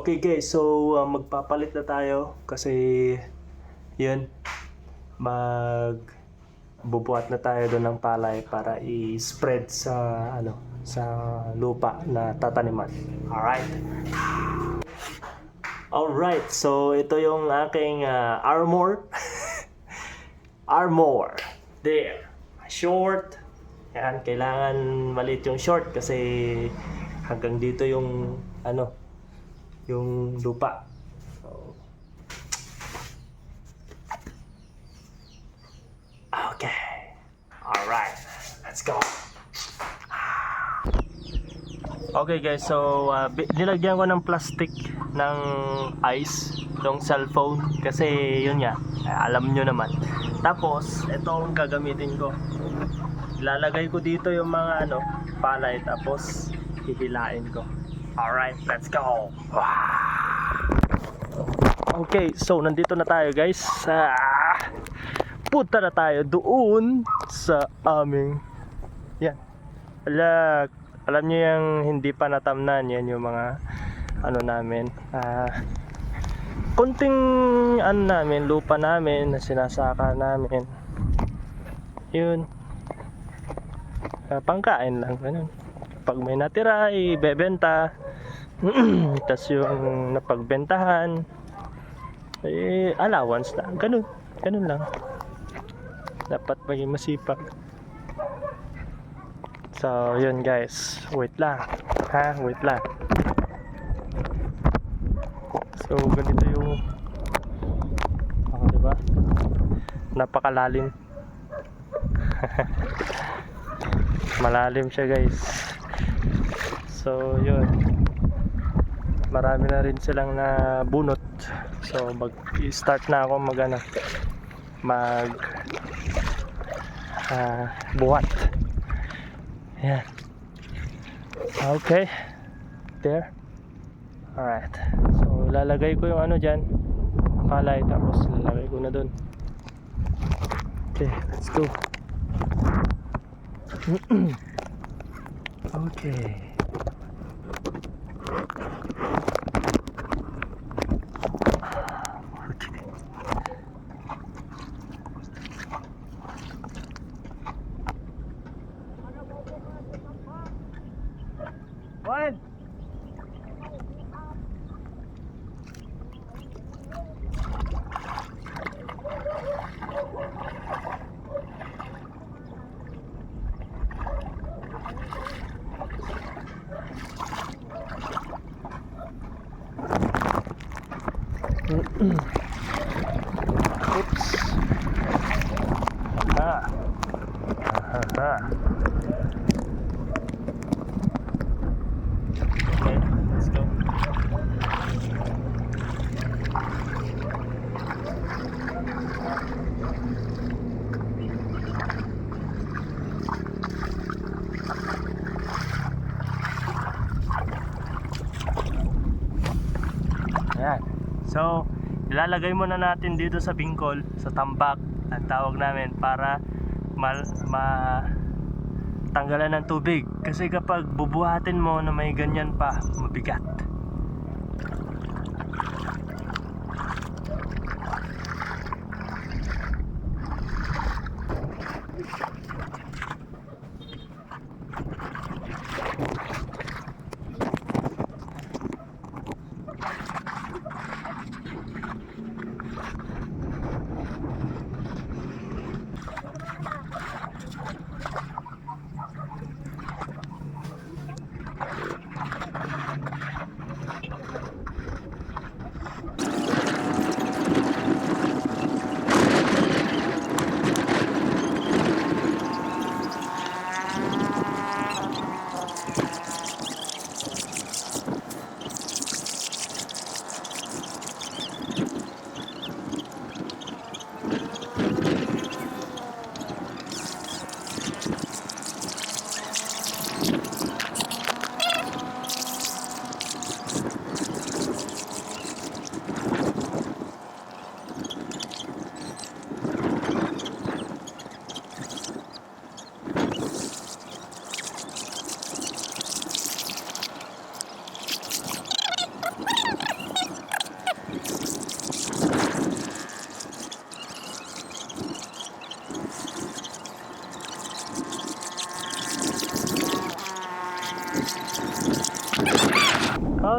Okay guys, so magpapalit na tayo kasi yun, bubuhat na tayo doon ng palay para i-spread sa sa lupa na tataniman. Alright, so ito yung aking armor. Armor. There. Short. Yan, kailangan maliit yung short kasi hanggang dito yung yung lupa. So, okay. Alright. Let's go. Okay guys, so nilagyan ko ng plastic ng ice itong cellphone kasi yun nga, alam nyo naman. Tapos ito ang gagamitin ko, ilalagay ko dito yung mga palay, tapos hihilain ko. Alright, let's go. Okay, so nandito na tayo guys. Punta na tayo doon sa aming alam niyo yung hindi pa natamnan, yan yung mga namin, konting namin, lupa namin na sinasaka namin. Yun, pangkain lang, ganun. Pag may natira, ibebenta. Tas yung napagbentahan, allowance lang, ganun lang. Dapat maging masipag. So yun guys, wait lang, wait lang. So ganito yung diba? Napakalalim. Malalim siya guys. So yun, marami na rin silang nabunot. So mag-start na ako buhat. Yan. Okay. There. Alright. So lalagay ko yung dyan, palay, tapos lalagay ko na dun. Okay, let's go. Okay. One. Oops. Okay, let's go. Ayan. So, ilalagay muna natin dito sa bingkol, sa tambak, ang tawag namin, para tanggalan ng tubig. Kasi kapag bubuhatin mo na may ganyan pa, mabigat.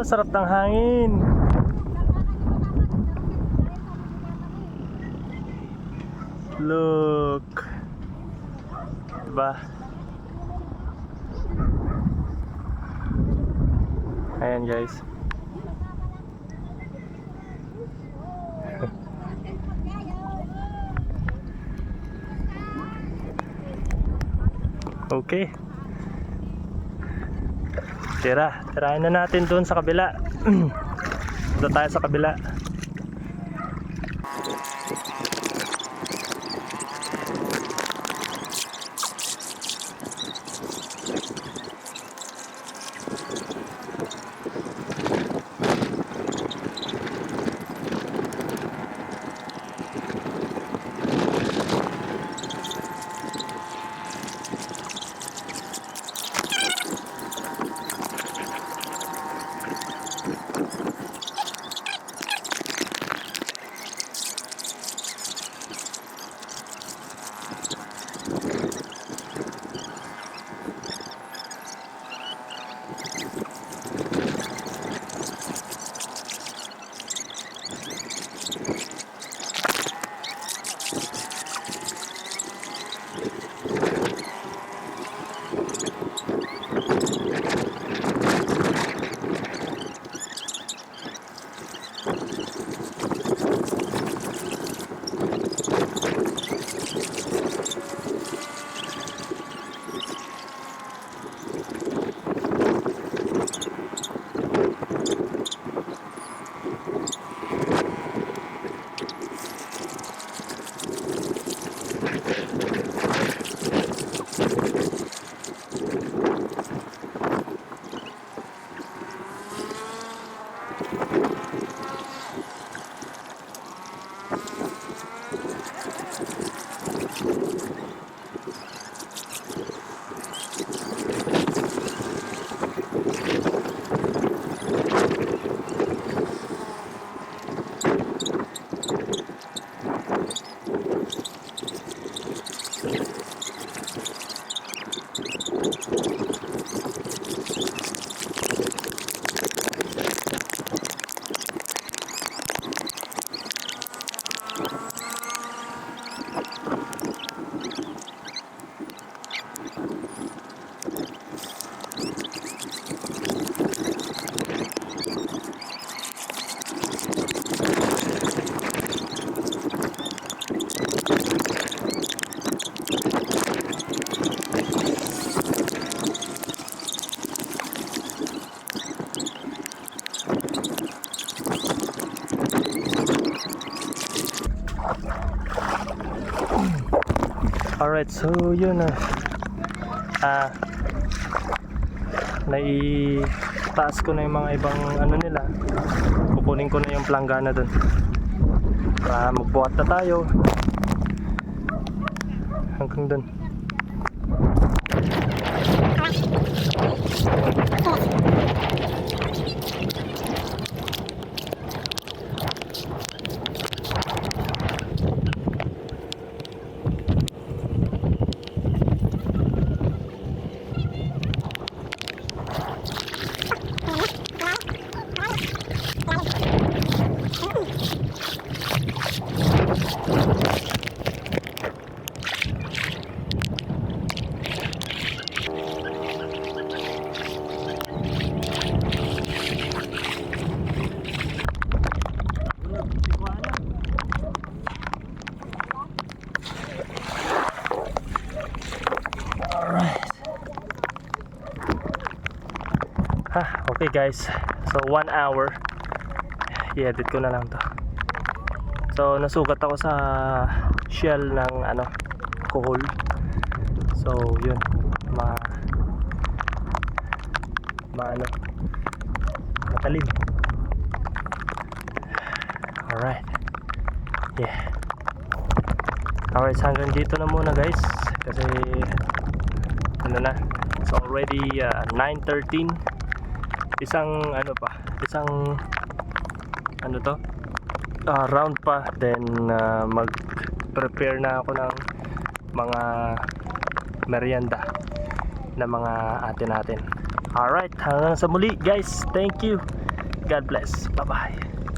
Oh, sarap ng hangin. Look. Diba? Ayan guys. Okay. Tirahin na natin doon sa kabila. Doon tayo sa kabila. Alright, so yun na. Naitaas ko na yung mga ibang ano nila. Kukunin ko na yung planggana dun. Para magbuhat na tayo. Hanggang dun. Okay guys, so 1 hour i-edit ko na lang to. So nasugat ako sa shell ng ano, alcohol. So yun, matalim. Alright, yeah. Alright, so hanggang dito na muna guys, kasi ano na, it's already 9:13. Isang round pa, then mag-prepare na ako ng mga merienda na mga ate natin. Alright, hanggang sa muli guys, thank you. God bless. Bye-bye.